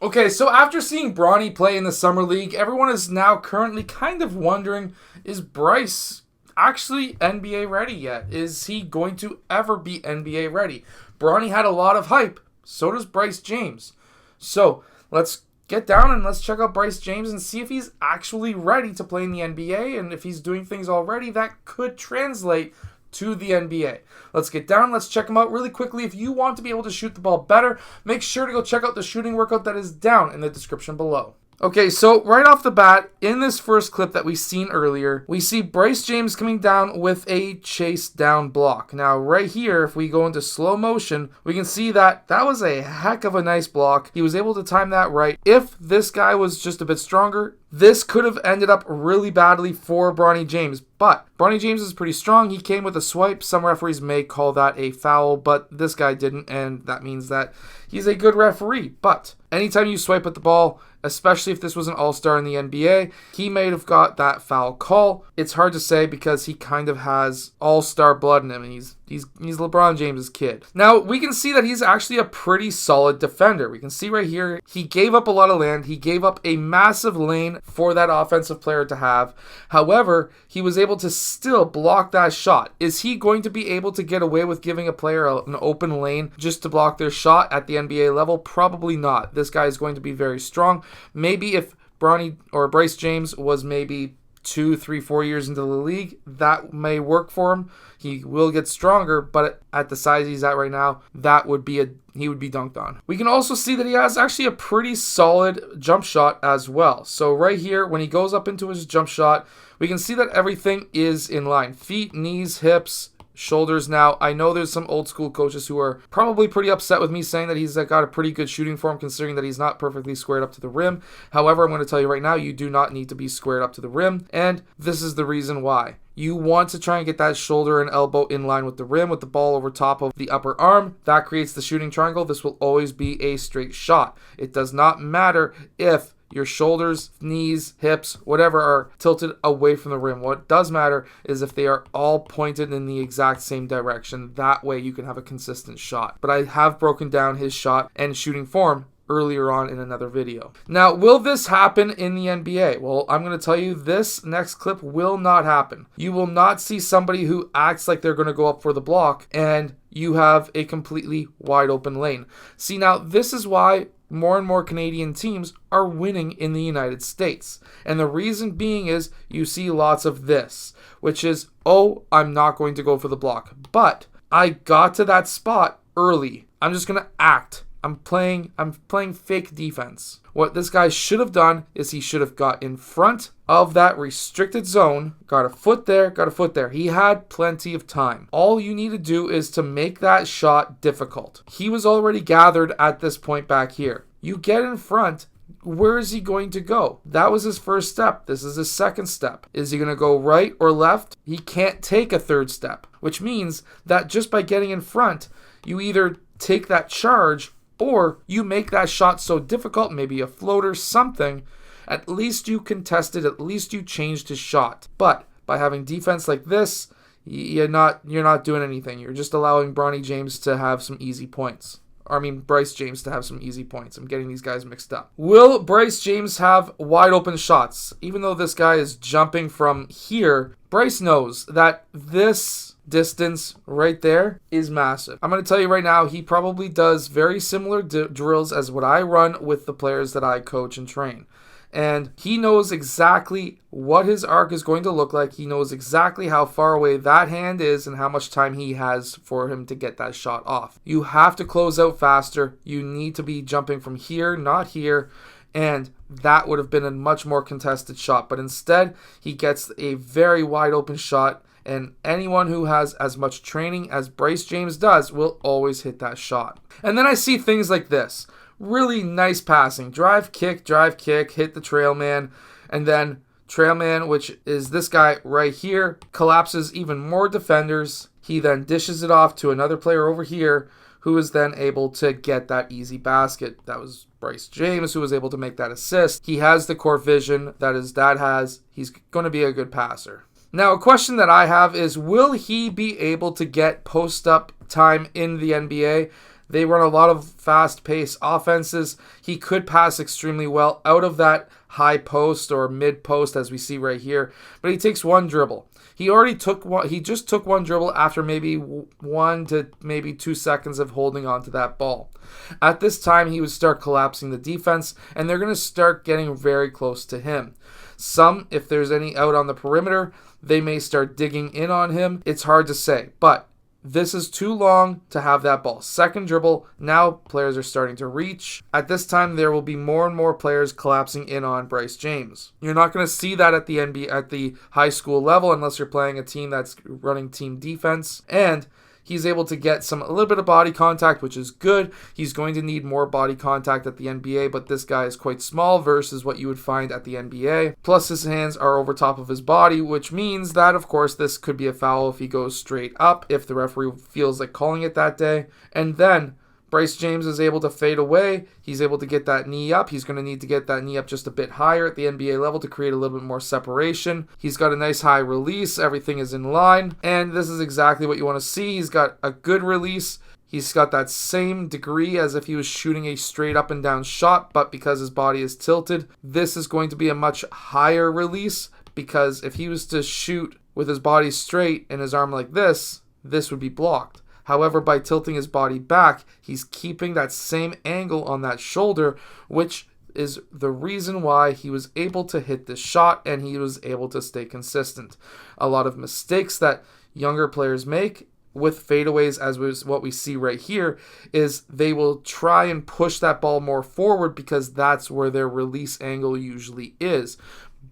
Okay, so after seeing Bronny play in the Summer League, everyone is now currently kind of wondering, is Bryce actually NBA ready yet? Is he going to ever be NBA ready? Bronny had a lot of hype, so does Bryce James. So let's get down and let's check out Bryce James and see if he's actually ready to play in the NBA, and if he's doing things already that could translate to the NBA. Let's get down. Let's check him out really quickly. If you want to be able to shoot the ball better, make sure to go check out the shooting workout that is down in the description below. Okay, so right off the bat, in this first clip that we seen earlier, we see Bryce James coming down with a chase down block. Now, right here, if we go into slow motion, we can see that that was a heck of a nice block. He was able to time that right. If this guy was just a bit stronger, this could have ended up really badly for Bronny James, but Bronny James is pretty strong. He came with a swipe. Some referees may call that a foul, but this guy didn't, and that means that he's a good referee. But anytime you swipe at the ball, especially if this was an all-star in the NBA, he may have got that foul call. It's hard to say because he kind of has all-star blood in him, and he's LeBron James' kid. Now, we can see that he's actually a pretty solid defender. We can see right here, he gave up a lot of land. He gave up a massive lane for that offensive player to have. However, he was able to still block that shot. Is he going to be able to get away with giving a player an open lane just to block their shot at the NBA level? Probably not. This guy is going to be very strong. Maybe if Bronny or Bryce James was maybe 2, 3, 4 years into the league, that may work for him. He will get stronger, but at the size he's at right now, he would be dunked on. We can also see that he has actually a pretty solid jump shot as well. So right here, when he goes up into his jump shot, we can see that everything is in line. Feet, knees, hips, shoulders. Now, I know there's some old school coaches who are probably pretty upset with me saying that he's got a pretty good shooting form considering that he's not perfectly squared up to the rim. However, I'm going to tell you right now, you do not need to be squared up to the rim, and this is the reason why. You want to try and get that shoulder and elbow in line with the rim with the ball over top of the upper arm. That creates the shooting triangle. This will always be a straight shot. It does not matter if your shoulders, knees, hips, whatever are tilted away from the rim. What does matter is if they are all pointed in the exact same direction. That way you can have a consistent shot. But I have broken down his shot and shooting form earlier on in another video. Now, will this happen in the NBA? Well, I'm going to tell you this next clip will not happen. You will not see somebody who acts like they're going to go up for the block and you have a completely wide open lane. See, now this is why more and more Canadian teams are winning in the United States. And the reason being is you see lots of this, which is, oh, I'm not going to go for the block, but I got to that spot early. I'm just going to act. I'm playing fake defense. What this guy should have done is he should have got in front of that restricted zone, got a foot there, got a foot there. He had plenty of time. All you need to do is to make that shot difficult. He was already gathered at this point back here. You get in front. Where is he going to go? That was his first step. This is his second step. Is he going to go right or left? He can't take a third step, which means that just by getting in front, you either take that charge or you make that shot so difficult, maybe a floater, something, at least you contested, at least you changed his shot. But by having defense like this, you're not doing anything. You're just allowing Bronny James to have some easy points. Bryce James to have some easy points. I'm getting these guys mixed up. Will Bryce James have wide open shots? Even though this guy is jumping from here, Bryce knows that this distance right there is massive. I'm going to tell you right now, he probably does very similar drills as what I run with the players that I coach and train. And he knows exactly what his arc is going to look like. He knows exactly how far away that hand is and how much time he has for him to get that shot off. You have to close out faster. You need to be jumping from here, not here. And that would have been a much more contested shot. But instead, he gets a very wide open shot. And anyone who has as much training as Bryce James does will always hit that shot. And then I see things like this. Really nice passing. Drive, kick, hit the trail man. And then trail man, which is this guy right here, collapses even more defenders. He then dishes it off to another player over here who is then able to get that easy basket. That was Bryce James who was able to make that assist. He has the court vision that his dad has. He's going to be a good passer. Now, a question that I have is, will he be able to get post-up time in the NBA? They run a lot of fast-paced offenses. He could pass extremely well out of that high post or mid post, as we see right here, but he takes one dribble. He just took one dribble after maybe 1 to maybe 2 seconds of holding on to that ball. At this time, he would start collapsing the defense, and they're going to start getting very close to him. Some, if there's any out on the perimeter, they may start digging in on him. It's hard to say, but this is too long to have that ball. Second dribble, now players are starting to reach. At this time, there will be more and more players collapsing in on Bryce James. You're not going to see that at the NBA, at the high school level, unless you're playing a team that's running team defense. And he's able to get a little bit of body contact, which is good. He's going to need more body contact at the NBA, but this guy is quite small versus what you would find at the NBA. Plus, his hands are over top of his body, which means that, of course, this could be a foul if he goes straight up, if the referee feels like calling it that day. And then Bryce James is able to fade away. He's able to get that knee up. He's going to need to get that knee up just a bit higher at the NBA level to create a little bit more separation. He's got a nice high release. Everything is in line. And this is exactly what you want to see. He's got a good release. He's got that same degree as if he was shooting a straight up and down shot, but because his body is tilted, this is going to be a much higher release, because if he was to shoot with his body straight and his arm like this would be blocked. However, by tilting his body back, he's keeping that same angle on that shoulder, which is the reason why he was able to hit this shot and he was able to stay consistent. A lot of mistakes that younger players make with fadeaways, as was what we see right here, is they will try and push that ball more forward because that's where their release angle usually is.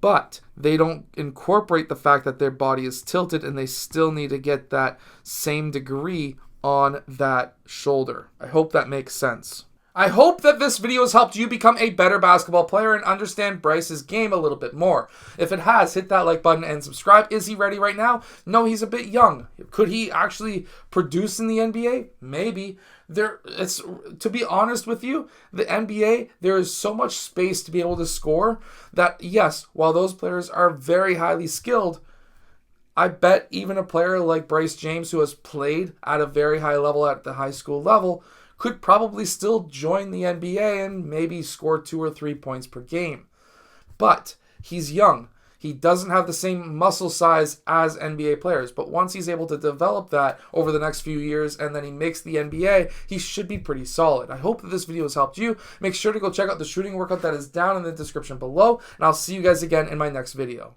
But they don't incorporate the fact that their body is tilted and they still need to get that same degree on that shoulder. I hope that makes sense. I hope that this video has helped you become a better basketball player and understand Bryce's game a little bit more. If it has, hit that like button and subscribe. Is he ready right now? No, he's a bit young. Could he actually produce in the NBA? Maybe. To be honest with you, the NBA, there is so much space to be able to score that, yes, while those players are very highly skilled, I bet even a player like Bryce James, who has played at a very high level at the high school level, could probably still join the NBA and maybe score 2 or 3 points per game. But he's young. He doesn't have the same muscle size as NBA players, but once he's able to develop that over the next few years and then he makes the NBA, he should be pretty solid. I hope that this video has helped you. Make sure to go check out the shooting workout that is down in the description below, and I'll see you guys again in my next video.